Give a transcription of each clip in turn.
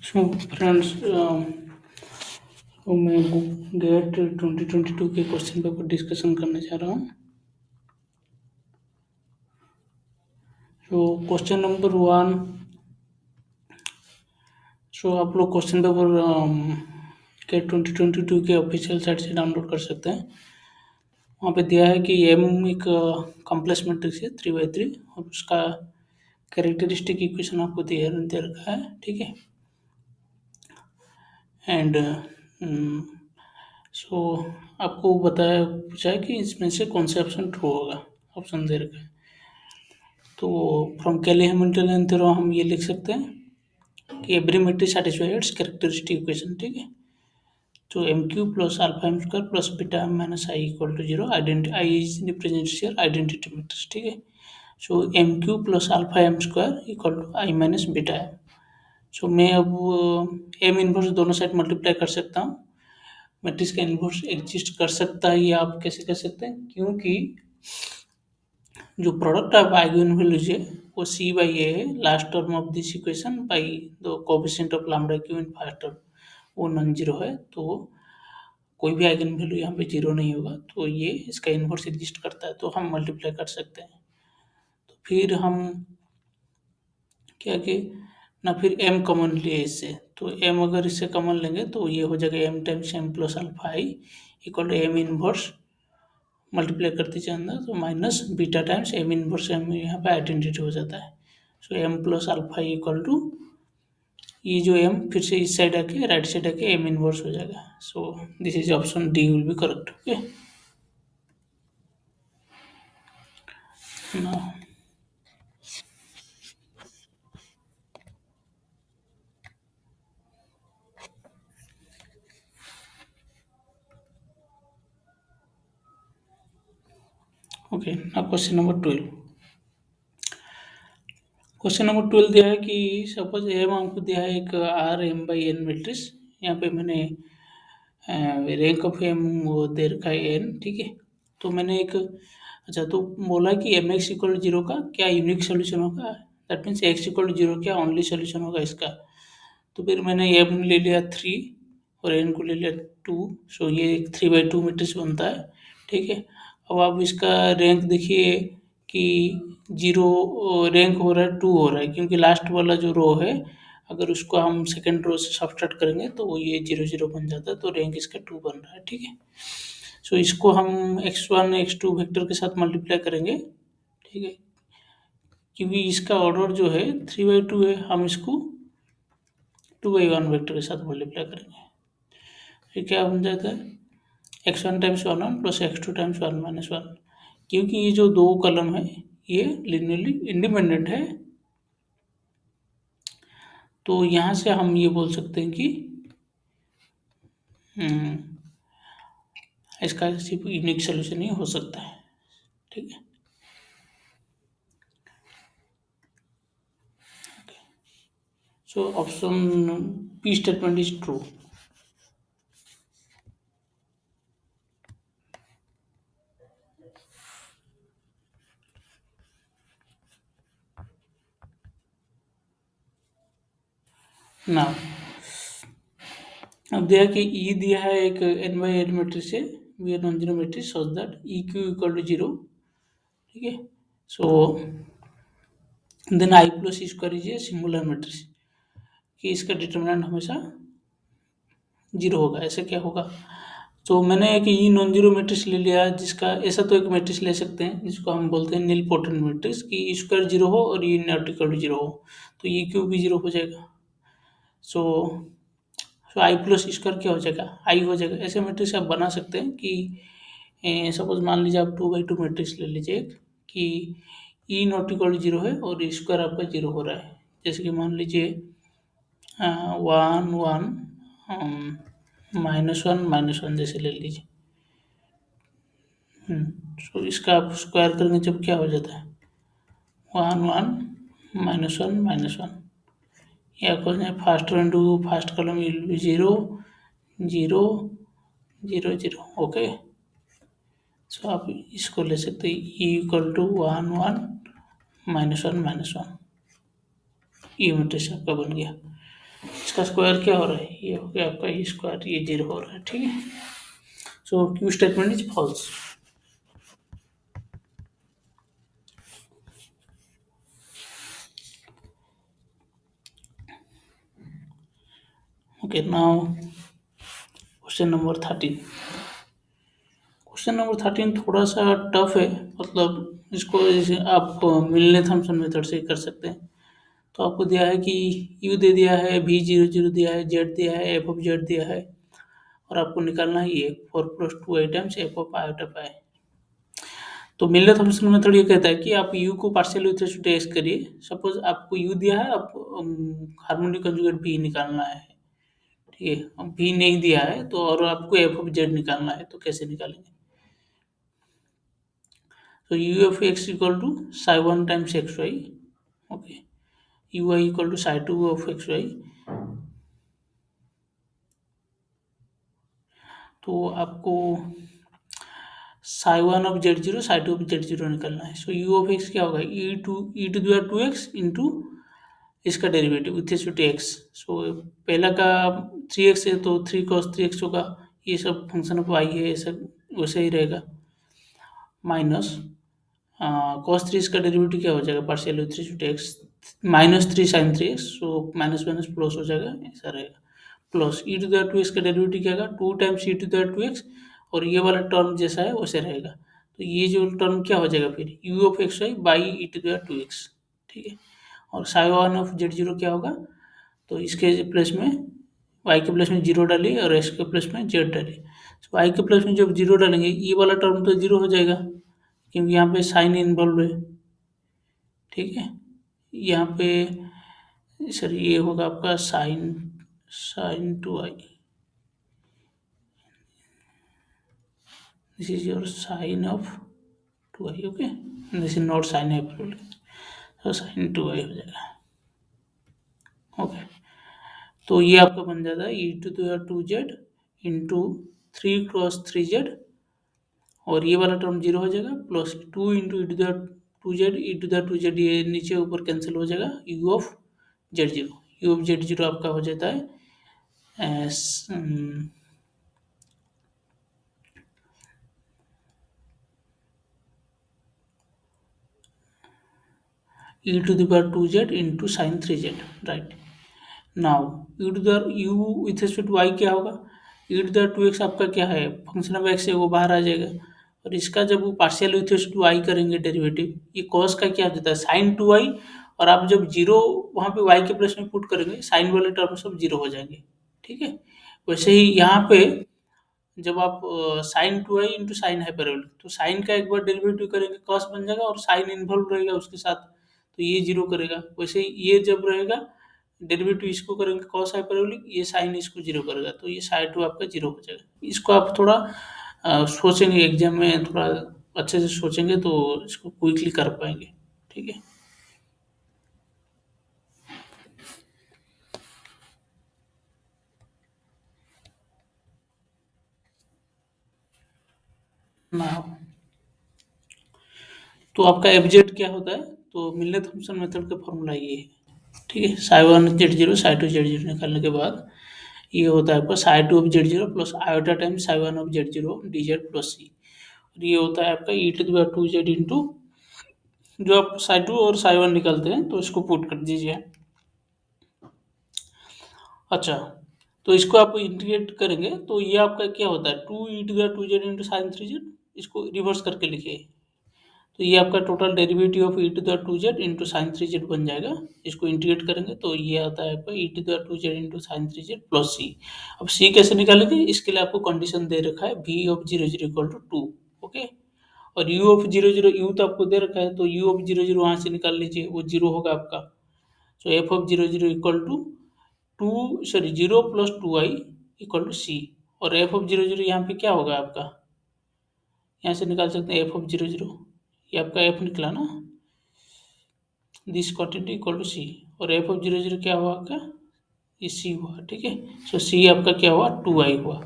So friends, मैं gate 2022 के question paper discussion करने जा रहा हूँ। So question number 1। सो आप लोग क्वेश्चन पेपर गेट 2022 के ऑफिशियल साइट से डाउनलोड कर सकते हैं। वहाँ पे दिया है कि एम एक कॉम्प्लेक्स मैट्रिक्स है 3x3 और उसका कैरेक्टरिस्टिक इक्वेशन आपको दे रखा है, ठीक है। एंड सो आपको बताया पूछा है कि इसमें से कौन सा ऑप्शन ट्रू होगा। ऑप्शन दे रखा है, तो फ्रॉम कैली हैमिल्टन थ्योरम हम ये लिख सकते हैं कि every matrix satisfy its characteristic equation, ठीक है। तो M cube plus alpha M square plus beta M minus I equal to zero. I is represents here identity matrix, ठीक है। So M cube plus alpha M square equal to I minus beta M. So मैं अब M inverse दोनों side multiply कर सकता हूँ। Matrix का inverse exist कर सकता है, ये आप कैसे कर सकते हैं, क्योंकि जो प्रोडक्ट ऑफ आइगन वैल्यूज है वो सी बाई ए है। Last term of this equation by the coefficient of lambda Q in first term वो नॉन जीरो है, तो कोई भी आइगन वैल्यू यहाँ पे जीरो नहीं होगा, तो ये इसका इनवर्स एग्जिस्ट करता है, तो हम मल्टीप्लाई कर सकते हैं। तो फिर हम क्या कि ना फिर m कॉमन लिए इससे, तो m अगर इससे कॉमन लेंगे तो ये हो जाएगा m times m plus alpha I equal to m inverse multiply करते जाए अंदर, तो minus beta times m inverse m यहाँ पे आइडेंटिटी हो जाता है। So m plus alpha equal to ये जो m फिर से इस साइड आके राइट साइड आके m इनवर्स हो जाएगा। So this is option D will be correct. Okay, now okay, now question number 12। Question number 12 दिया है कि सपोज एम हमको दिया है एक R M by N matrix. यहाँ पे मैंने रैंक ऑफ एम वो दे रखा है एन, ठीक है। तो मैंने एक अच्छा तो बोला कि एम एक्स इक्वल जीरो का क्या यूनिक सोल्यूशन होगा, that means x equal zero क्या ओनली सोल्यूशन होगा इसका। तो फिर मैंने एम ले लिया 3 और एन को ले लिया 2। सो ये एक 3/2 मैट्रिक्स बनता है, ठीक है। अब आप इसका रैंक देखिए कि जीरो रैंक हो रहा है, 2 हो रहा है, क्योंकि लास्ट वाला जो रो है अगर उसको हम सेकेंड रो से सब्सट्रैक्ट करेंगे तो वो ये 0 0 बन जाता है, तो रैंक इसका 2 बन रहा है, ठीक है। सो इसको हम x1 x2 वेक्टर के साथ मल्टीप्लाई करेंगे, ठीक है, क्योंकि इसका ऑर्डर जो है 3/2 है, हम इसको 2/1 वेक्टर के साथ मल्टीप्लाई करेंगे। फिर क्या बन जाता है x1 times 1 plus x2 times 1 minus 1। क्योंकि ये जो दो कलम है ये लिनियरली इंडिपेंडेंट है, तो यहाँ से हम ये बोल सकते हैं कि इसका सिर्फ यूनिक सोल्यूशन ही हो सकता है, ठीक है। So option P statement is true. ना अब दिया कि ई दिया है एक एन बाई एन मैट्रिक्स है, we are non zero matrix so that E Q equal to zero, ठीक है। So then I plus E square is a singular matrix, कि इसका डिटर्मिनेंट हमेशा जीरो होगा। ऐसे क्या होगा, तो मैंने एक ई नॉन जीरो मैट्रिक्स ले लिया, जिसका ऐसा तो एक मैट्रिक्स ले सकते हैं जिसको हम बोलते हैं नील पोटेंट मैट्रिक्स, कि ई स्क्वायर जीरो हो और ई नॉट इक्वल टू जीरो हो, तो ई क्यू भी जीरो हो जाएगा। सो सो आई प्लस स्क्वायर क्या हो जाएगा, आई हो जाएगा। ऐसे मैट्रिक्स आप बना सकते हैं कि सपोज मान लीजिए आप 2/2 मैट्रिक्स ले लीजिए कि ई नॉट इक्वल टू जीरो है और स्क्वायर आपका जीरो हो रहा है, जैसे कि मान लीजिए 1 1 -1 जैसे ले लीजिए। तो इसका आप स्क्वायर करेंगे जब क्या हो जाता है 1 1 -1 या कुछ नहीं, first into first column will be 0 0 0 0। Okay, so आप इसको ले सकते हैं ई इक्वल टू 1 1 -1 -1। ये मैट्रिक्स आपका बन गया। इसका स्क्वायर क्या हो रहा है, ये हो गया आपका, ये स्क्वायर, ये 0 हो रहा है, ठीक है। So Q statement is false. Okay, now question number 13। Question number 13 थोड़ा सा टफ है, मतलब इसको जैसे आप मिलने थॉम्सन मेथड से कर सकते हैं। तो आपको दिया है कि u दे दिया है, v00 दिया है, z दिया है, f ऑफ z दिया है, और आपको निकालना है ये 4+2 times f of i of i। तो मिलने थॉम्सन मेथड ये कहता है कि आप u को partial with respect to x करिए। सपोज आपको u दिया है, आप हार्मोनिक कंजुगेट v निकालना है, ठीक है। अब v नहीं दिया है तो, और आपको f ऑफ z निकालना है, तो कैसे निकालेंगे? So u of x equal to psi 1 times xy, okay, ui equal to psi 2 of xy। तो आपको psi 1 of z0 psi 2 of z0 निकालना है। सो u of x क्या होगा, e to the 2x into इसका derivative with respect to x। So पहला का 3x है तो 3 cos 3x होगा, ये सब फंक्शन ऑफ y है, ये सब वैसे ही रहेगा, माइनस cos 3 इसका डेरिवेटिव क्या हो जाएगा, partial with respect to x, -3 sin 3x, so minus minus plus हो जाएगा, ऐसा रहेगा। Plus e to the 2x का डेरिवेटिव क्या होगा, 2 times e to the 2x, और ये वाला टर्म जैसा है वैसे रहेगा। तो ये जो टर्म क्या हो जाएगा फिर, u of x y by e to the 2x, ठीक है। और साई 1 ऑफ z0 क्या होगा, तो इसके प्लेस में y के प्लेस में 0 डालिए और x के प्लेस में z डालिए। तो y के प्लेस में जब 0 डालेंगे, ये वाला टर्म तो 0 हो जाएगा, क्योंकि यहाँ पे साइन इन्वॉल्व है, ठीक है। यहाँ पे सर ये होगा आपका sine sine 2i, this is your sine of 2i, okay, this is not sine hyperbolic, तो साइन 2i हो जाएगा, ओके। तो ये आपका बन जाता है e to the 2z into 3 × 3z, और ये वाला टर्म 0 हो जाएगा, plus 2 into e to the 2z, ये नीचे ऊपर कैंसिल हो जाएगा, u ऑफ z0 आपका हो जाता है e to the power 2z into sin 3z, right. Now e to the u with respect to y क्या होगा, e to the 2x आपका क्या है, फंक्शन ऑफ x है, वो बाहर आ जाएगा, और इसका जब वो partial with respect to y करेंगे डेरिवेटिव, ये cos का क्या हो जाता है, sin 2y, और आप जब जीरो वहाँ पे y के प्लेस में पुट करेंगे, साइन वाले टर्म सब जीरो हो जाएंगे, ठीक है। वैसे ही यहाँ पे जब आप sine 2i into sine hyperbolic, तो साइन का एक बार डेरिवेटिव करेंगे कॉस बन जाएगा, और साइन इन्वॉल्व रहेगा उसके साथ, तो ये जीरो करेगा। वैसे ही ये जब रहेगा डेरिवेटिव, इसको करेंगे कॉस हाइपरबोलिक, ये साइन इसको जीरो करेगा, तो ये साइन 2 आपका जीरो हो जाएगा। इसको आप थोड़ा सोचेंगे, एग्जाम में थोड़ा अच्छे से सोचेंगे तो इसको क्विकली कर पाएंगे, ठीक है। ना तो आपका एफजेड क्या होता है, तो मिलने थॉम्सन मेथड का फॉर्मूला ये है, ठीक है। साई 1 z0 साई 2 z0 निकालने के बाद ये होता है आपका psi 2 of z0 plus iota time psi 1 of z0 dz plus C, और ये होता है आपका e to the power 2z into, जो आप साई 2 और साई 1 निकालते हैं तो इसको पुट कर दीजिए। अच्छा, तो इसको आप इंटीग्रेट करेंगे तो ये आपका क्या होता है, 2 e to the 2z into sine 3z, इसको रिवर्स करके लिखिए, तो ये आपका total derivative of e to the 2z into sine 3z बन जाएगा। इसको इंटीग्रेट करेंगे तो ये आता है आपका e to the 2z into sine 3z plus C. अब सी कैसे निकालेंगे, इसके लिए आपको कंडीशन दे रखा है v of 0 0 equal to 2, okay. और u ऑफ 0 0, u तो आपको दे रखा है, तो u ऑफ 0 0 वहाँ से निकाल लीजिए, वो जीरो होगा आपका। So f of 0 0 equal to 0 plus 2i equal to C, और f ऑफ 0 0 यहाँ पे क्या होगा आपका, यहाँ से निकाल सकते हैं f ऑफ 0 0, ये आपका f निकला ना, this quantity equal to C, और f ऑफ 0 0 क्या हुआ आपका, ये सी हुआ, ठीक है। सो सी आपका क्या हुआ, 2i हुआ।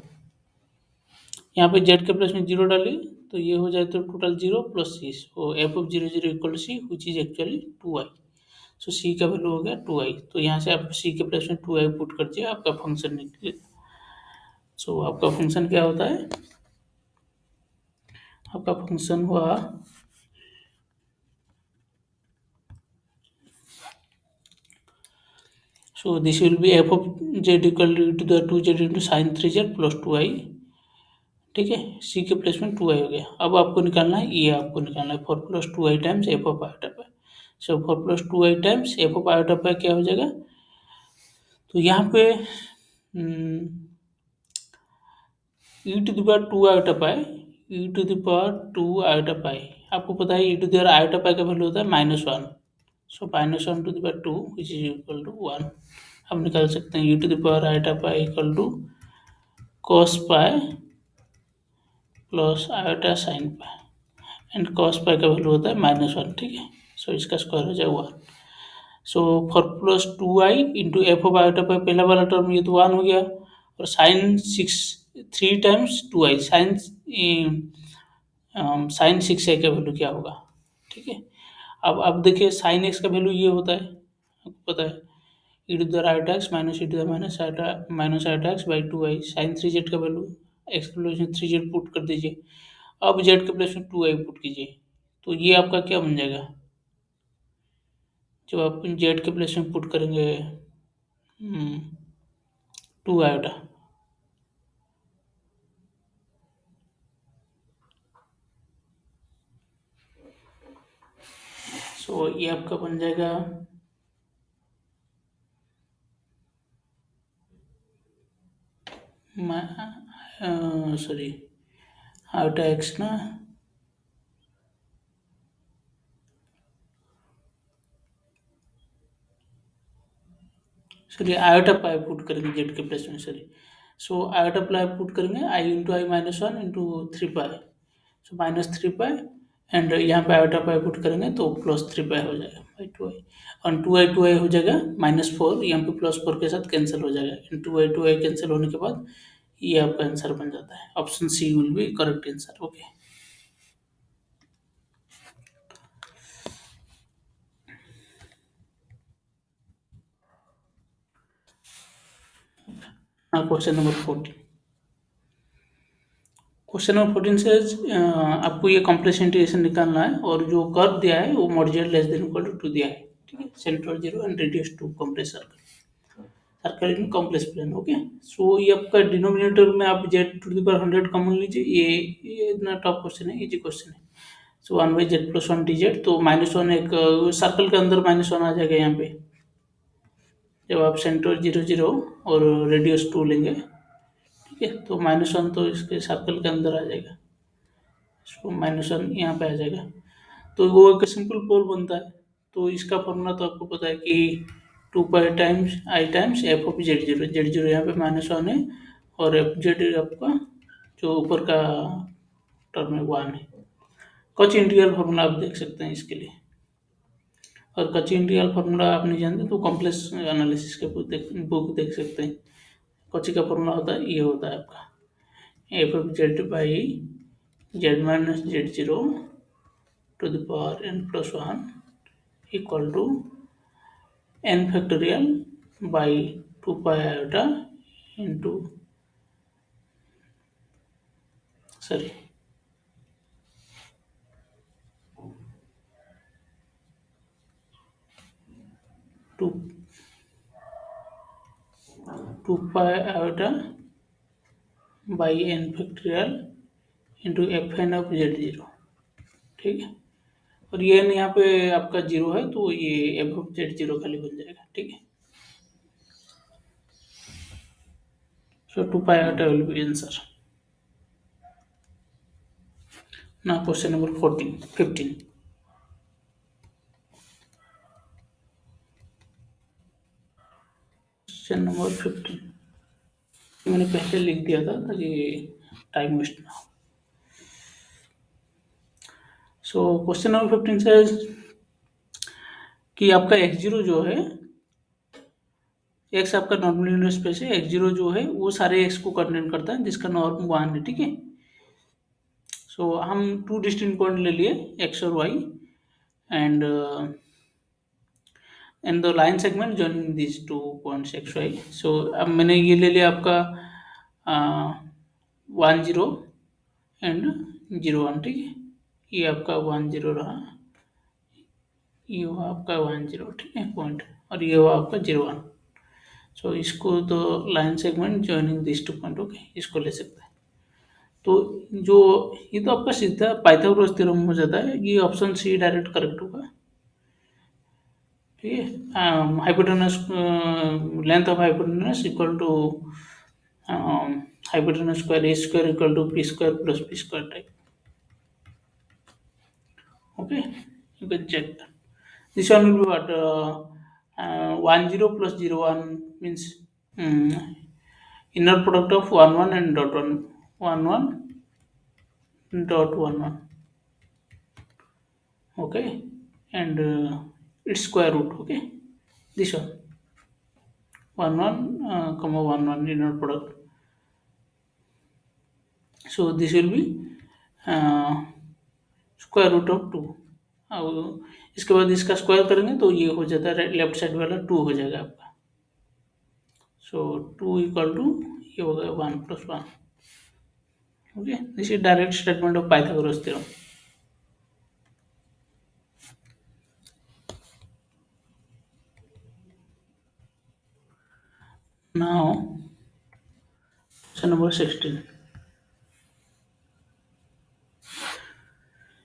यहाँ पे z के प्लस में 0 डालिए, तो ये हो जाए तो total 0 plus C, so f of 0 0 equal to C which is actually 2i। So C का वैल्यू हो गया 2i। तो यहाँ से आप सी के प्लेस में 2i पुट कर दिए, आपका फंक्शन निकले। सो आपका फंक्शन क्या होता है? आपका फंक्शन हुआ so this will be f of z equal to the 2z into sin 3z plus 2i। ठीक है, सी के प्लेस में 2i हो गया। अब आपको निकालना है, ये आपको निकालना है 4 plus 2i times F of iota pi. So 4 plus 2i times F of iota pi क्या हो जाएगा? तो यहाँ पे E to the power 2 iota pi, E to the power 2 iota pi. आपको पता है E to the power iota pi का वैल्यू होता है -1। So -1 to the power 2 which is equal to 1। हम निकाल सकते हैं ई to the power iota pi equal to cos pi plus iota sine pi, and cos pi का value होता है -1। ठीक है, सो इसका स्क्वायर हो जाएगा 1। सो 4 plus 2i into F of iota पाई, पहला वाला टर्म ये तो 1 हो गया, और sign 6 3 times 2i, sign 6i का वैल्यू क्या होगा? ठीक है, अब देखिए साइन एक्स का वैल्यू ये होता है, आपको पता है E to the iota X minus E to the minus iota X by 2i। Sine 3z का वैल्यू एक्स के प्लेस में 3z पुट कर दीजिए, अब z के प्लेस में 2i पुट कीजिए, तो ये आपका क्या बन जाएगा? जब आप z के प्लेस में पुट करेंगे 2 आयोटा, सो ये आपका बन जाएगा सॉरी आयोटा एक्स ना, सॉरी आयोटा पाई पुट करेंगे जेड के प्लेस में, sorry. So iota pi put करेंगे I into I -1 into 3 pi, so -3 pi, and यहाँ पे आयोटा पाई पुट करेंगे तो +3 पाई हो जाएगा बाई 2i, और 2i हो जाएगा -4, यहाँ पे +4 के साथ कैंसिल हो जाएगा, एंड 2i कैंसिल होने के बाद ये आपका आंसर बन जाता है। Option C will be correct answer. Okay, now question number 14। Question number 14 से आपको ये कॉम्प्लेक्स इंटीग्रेशन निकालना है, और जो कर्व दिया है वो modular less than equal to 2 दिया है। ठीक है, centre 0 and radius 2, complex circle in complex plane. Okay, so ये आपका डिनोमिनेटर में आप z to the power 100 common लीजिए, ये इतना टफ क्वेश्चन है, इजी क्वेश्चन है। सो 1/z+1 dz, तो -1 एक सर्कल के अंदर -1 आ जाएगा यहाँ पे, जब आप सेंटर 0 0 और रेडियस 2 लेंगे। ठीक है, तो -1 तो इसके सर्कल के अंदर आ जाएगा, इसको -1 यहाँ पे आ जाएगा, तो वो एक सिंपल पोल बनता है। तो इसका फॉर्मूला तो आपको पता है कि 2 पाई times I times F of z0 यहाँ पे -1 है, और एफ जेड आपका जो ऊपर का टर्म है 1 है। कच इंटीग्रल फॉर्मूला आप देख सकते हैं इसके लिए, और कच इंटीग्रल फॉर्मूला आप नहीं जानते तो कॉम्प्लेक्स एनालिसिस के बुक देख सकते हैं। कची का फॉर्मूला होता है, ये होता है आपका F of Z by z-z0 to the power n+1 equal to n factorial by 2 pi iota into, sorry, 2 pi iota by n factorial into fn of z0। ठीक है, और ये n यहाँ पे आपका 0 है, तो ये एफ ऑफ z0 खाली बन जाएगा। ठीक है, सो 2 pi iota will be answer। Now question number 15। Question number 15 मैंने पहले लिख दिया था ताकि टाइम वेस्ट ना हो। सो क्वेश्चन नंबर 15 से कि आपका x0 जो है, x आपका नॉर्मल यूनिट स्पेस है, x0 जो है वो सारे x को कंटेन करता है जिसका नॉर्म 1 है। ठीक है, सो हम 2 डिस्टिंक्ट पॉइंट ले लिए x और y, and and the line segment joining these 2 points xy. सो अब मैंने ये ले लिया आपका 10 एंड 01, ठीक है। ये आपका 10 रहा, ये हुआ आपका 10, ठीक है, पॉइंट, और ये हुआ आपका 01। सो इसको तो line segment joining this 2 point, okay, इसको ले सकते हैं। तो जो ये तो आपका सीधा पाइथागोरस थ्योरम हो जाता है, ये ऑप्शन सी डायरेक्ट करेक्ट होगा, ठीक है। Hypotenuse length of hypotenuse equal to hypotenuse square A square equal to P square plus P square type, okay, you can check that. This one will be what 10 plus 01 means inner product of 11 and dot 1 11 dot 11, okay, and its square root, okay, this one 11 comma 11 inner product. So this will be square root of 2। अब इसके बाद इसका square करेंगे तो ये हो जाता है लेफ्ट साइड वाला 2 हो जाएगा आपका। सो 2 इक्वल टू ये हो गया 1 प्लस 1, okay. This is direct statement of Pythagoras theorem. Now question number 16।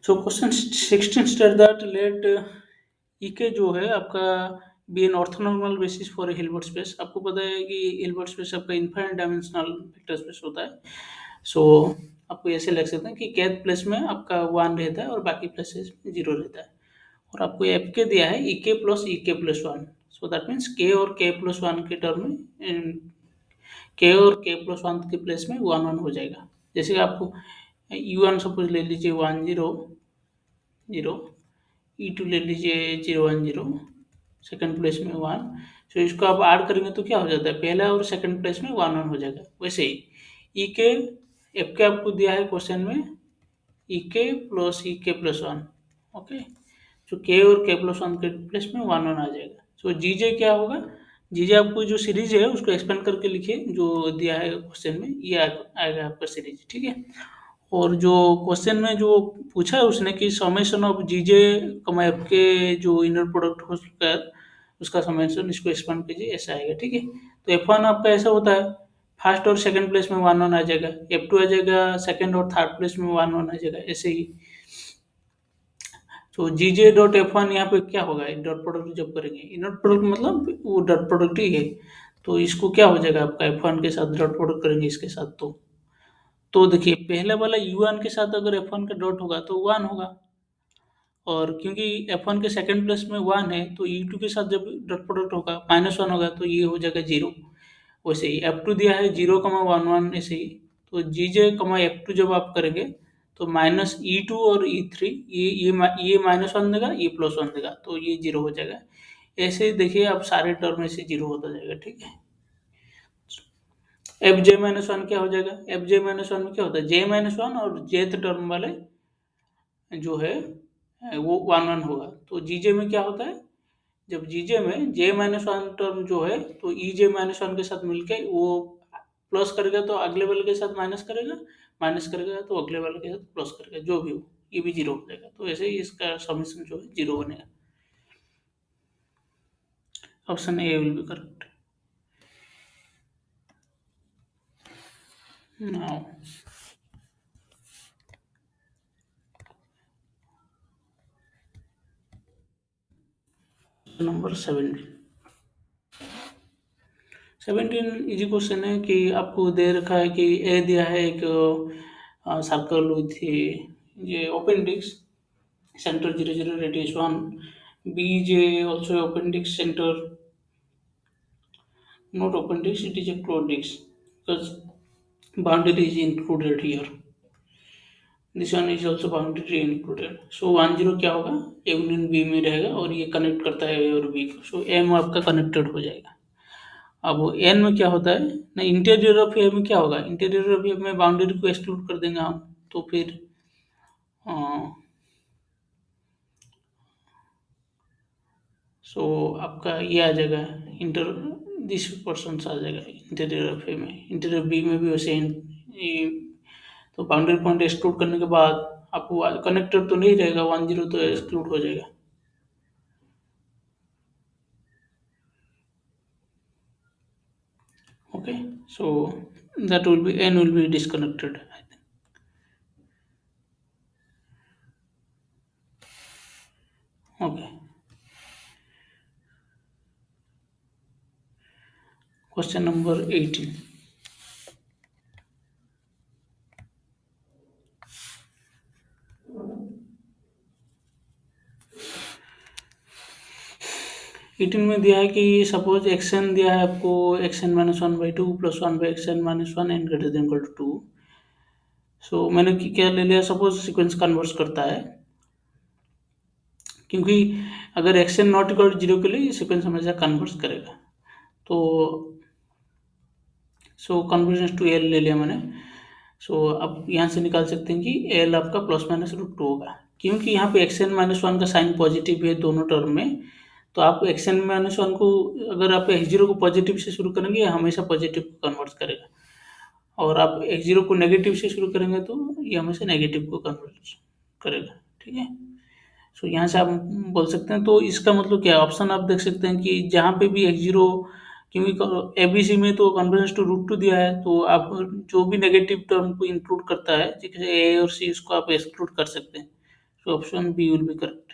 So question 16 state that let के जो है आपका be an orthonormal basis for Hilbert space. आपको पता है कि हिल्बर्ट स्पेस आपका इनफाइनाइट डायमेंशनल वेक्टर स्पेस होता है। सो आपको ऐसे लग सकता है कि kth प्लेस में आपका 1 रहता है और बाकी प्लेसेस में 0 रहता है, और आपको एफ के दिया है ई के प्लस 1। सो दैट मीन्स के और के प्लस 1 के टर्म में के और के प्लस 1 के प्लेस में 1 हो जाएगा। जैसे कि आपको U1 सपोज ले लीजिए 1 0 0, E2 ले लीजिए 0 1 0, सेकंड प्लेस में 1। सो इसको आप ऐड करेंगे तो क्या हो जाता है, पहला और सेकंड प्लेस में 1 1 हो जाएगा। वैसे ही ई के एफ के आपको दिया है क्वेश्चन में ई के प्लस 1, ओके। सो के और के प्लस 1 के प्लेस में 1 1 आ जाएगा। सो जी जे क्या होगा, जी जे आपको जो सीरीज है उसको एक्सपेंड करके लिखिए, जो दिया है क्वेश्चन में ये आएगा आपका सीरीज, ठीक है। और जो क्वेश्चन में जो पूछा है उसने कि समेशन ऑफ जी जे कमा एफ के जो इनर प्रोडक्ट हो चुका है उसका समेशन, इसको एक्सपेंड कीजिए, ऐसा आएगा, ठीक है। तो F1 आपका ऐसा होता है, फर्स्ट और सेकंड प्लेस में 1 1 आ जाएगा, F2 आ जाएगा सेकंड और थर्ड प्लेस में 1 1 आ जाएगा, ऐसे ही। तो जी जे डॉट F1 यहाँ पे क्या होगा, डॉट प्रोडक्ट जब करेंगे, इनर प्रोडक्ट मतलब वो डॉट प्रोडक्ट ही है, तो इसको क्या हो जाएगा आपका F1 के साथ डॉट प्रोडक्ट करेंगे इसके साथ, तो देखिए पहले वाला U1 के साथ अगर F1 का डॉट होगा तो 1 होगा, और क्योंकि F1 के सेकंड प्लेस में 1 है तो U2 के साथ जब डॉट प्रोडक्ट होगा -1 होगा तो ये हो जाएगा 0। वैसे ही F2 दिया है 0 1 1, ऐसे ही। तो GJ F2 जब आप करेंगे तो माइनस E2 और E3 ये -1 देगा, ये +1 देगा, तो ये 0 हो जाएगा। ऐसे ही देखिए आप सारे टर्म में से 0 होता जाएगा, ठीक है। Fj-1 क्या हो जाएगा, Fj-1 में क्या होता है, J-1 और jth टर्म वाले जो है वो 1 1 होगा। तो जीजे में क्या होता है, जब जीजे में J-1 टर्म जो है तो EJ-1 के साथ मिलके वो प्लस करेगा तो अगले वाले के साथ माइनस करेगा, माइनस करेगा तो अगले वाले के साथ प्लस करेगा, जो भी हो ये भी 0 हो जाएगा। तो ऐसे ही इसका समीशन जो है 0 बनेगा। Option A will be correct. Now number 17 easy question है कि आपको दे रखा है कि ए दिया है एक सर्कल विथ ये open disc center 0 0 radius 1, BJ also open disk center, not open disk, it is a closed disk because boundary is included here. This one is also boundary included. So 1 0 क्या होगा, union B में रहेगा और ये connect करता है ए और B को, सो एम आपका कनेक्टेड हो जाएगा। अब एन में क्या होता है ना, इंटीरियर ऑफ ए में क्या होगा, इंटीरियर ऑफ ए में बाउंड्री को एक्सक्लूड कर देंगे हम, तो फिर सो आपका ये आ जाएगा इंटर दिस पर्सन आ जाएगा इंटीरियर ऑफ ए में, इंटीरियर बी में भी वैसे तो बाउंड्री पॉइंट एक्सक्लूड करने के बाद आपको कनेक्टर तो नहीं रहेगा, 10 तो एक्सक्लूड हो जाएगा। Okay, so that will be n will be disconnected, I think. Okay, question number 18. 18 में दिया है कि सपोज एक्स एन दिया है आपको, X N minus one by two plus one by X N minus one N greater than equal to two. So मैंने क्या ले लिया, सपोज सीक्वेंस कन्वर्स करता है, क्योंकि अगर x n not equal to zero के लिए सीक्वेंस हमेशा कन्वर्स करेगा। तो सो कन्वर्जेंस टू एल ले लिया मैंने। सो अब यहाँ से निकाल सकते हैं कि एल आपका प्लस माइनस रूट टू होगा, क्योंकि यहाँ पे एक्स एन माइनस वन का साइन पॉजिटिव है दोनों टर्म में। तो आप एक्स एन माइनस वन को, अगर आप एक्स जीरो को पॉजिटिव से शुरू करेंगे, ये हमेशा पॉजिटिव को कन्वर्ट करेगा, और आप एक्स जीरो को नेगेटिव से शुरू करेंगे तो ये हमेशा नेगेटिव को कन्वर्ट करेगा। ठीक है, सो यहाँ से आप बोल सकते हैं, तो इसका मतलब क्या है, ऑप्शन आप देख सकते हैं कि जहाँ पे भी एक्स जीरो, क्योंकि एबीसी में तो कन्वर्जेंस टू रूट टू दिया है, तो आप जो भी नेगेटिव टर्म को इंक्लूड करता है, जैसे ए और सी, इसको आप एक्सक्लूड कर सकते हैं। So option B will be correct.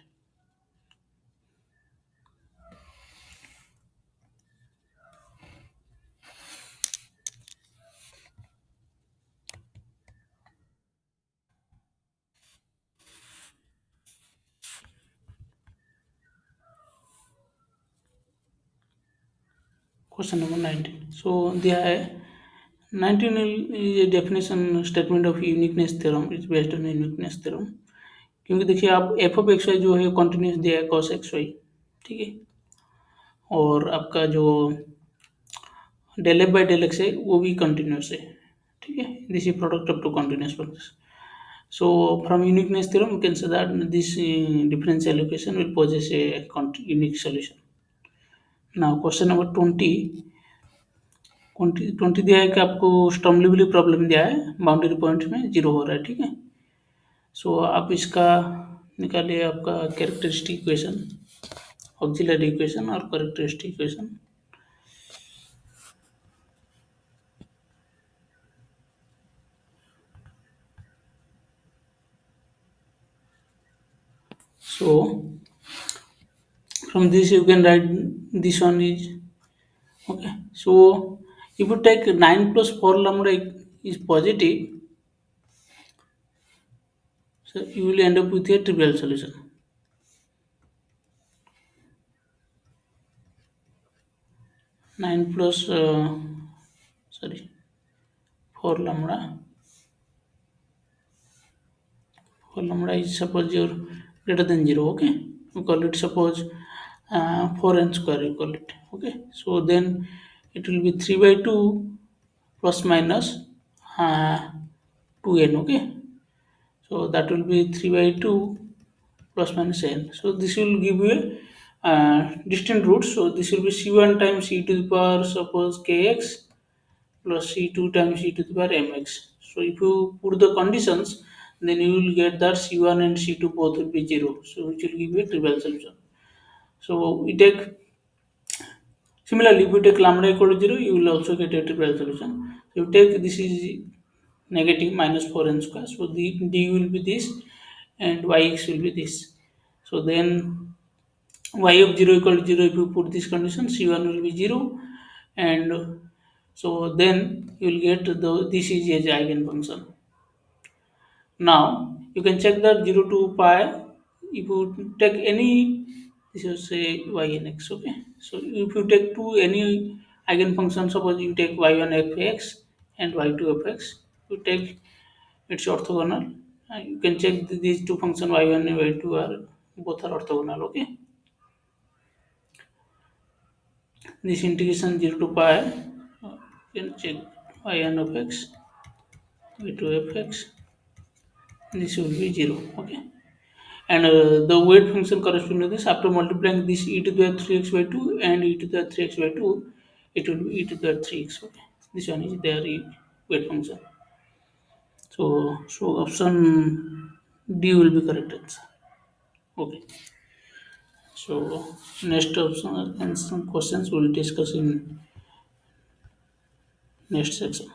Question number 19। So दिया है 19 is a definition statement of uniqueness theorem, is based on uniqueness theorem. क्योंकि देखिए आप एफ ऑफ एक्स वाई जो है कॉन्टिन्यूस दिया है कॉस एक्स वाई, ठीक है, और आपका जो del f by del x है वो भी कंटिन्यूस है, ठीक है, this is product of two continuous functions. So from uniqueness theorem, we can say that this differential equation will possess a unique solution. Now question number 20। 20 दिया है कि आपको स्टर्म लिउविल प्रॉब्लम दिया है, बाउंड्री पॉइंट में zero हो रहा है, ठीक है। सो आप इसका निकालिए आपका कैरेक्टरिस्टिक इक्वेशन, ऑक्सिलरी इक्वेशन और characteristic equation. So from this you can write this one is okay. So if you take 9 plus 4 lambda is positive, so you will end up with a trivial solution. 9 plus sorry 4 lambda, 4 lambda is suppose your greater than 0, okay, we call it suppose 4n square, you call it, okay. So then it will be 3 by 2 plus minus 2n, okay. So that will be 3 by 2 plus minus n. So this will give you a distinct roots. So this will be c1 times c to the power suppose kx plus c2 times c to the power mx. So if you put the conditions, then you will get that c1 and c2 both will be 0. So which will give you a trivial solution. So we take, similarly, if you take lambda equal to 0, you will also get a trivial solution. So you take, this is negative minus 4n square. So the d will be this and yx will be this. So then y of 0 equal to 0, if you put this condition, c1 will be 0, and so then you will get this is as eigenfunction. Now you can check that 0 to pi, if you take any, this is say y and x, okay. So if you take two any eigenfunction, suppose you take y1 fx and y2 fx, you take its orthogonal, you can check these two functions y1 and y2 are both are orthogonal, okay. This integration 0 to pi, you can check y1 of x, y2 of x, this will be 0, okay. and the weight function corresponding to this, after multiplying this e to the 3x by 2 and e to the 3x by 2, it will be e to the 3x. Okay, this one is their weight function. So option D will be correct answer. Okay, so next option and some questions we will discuss in next section.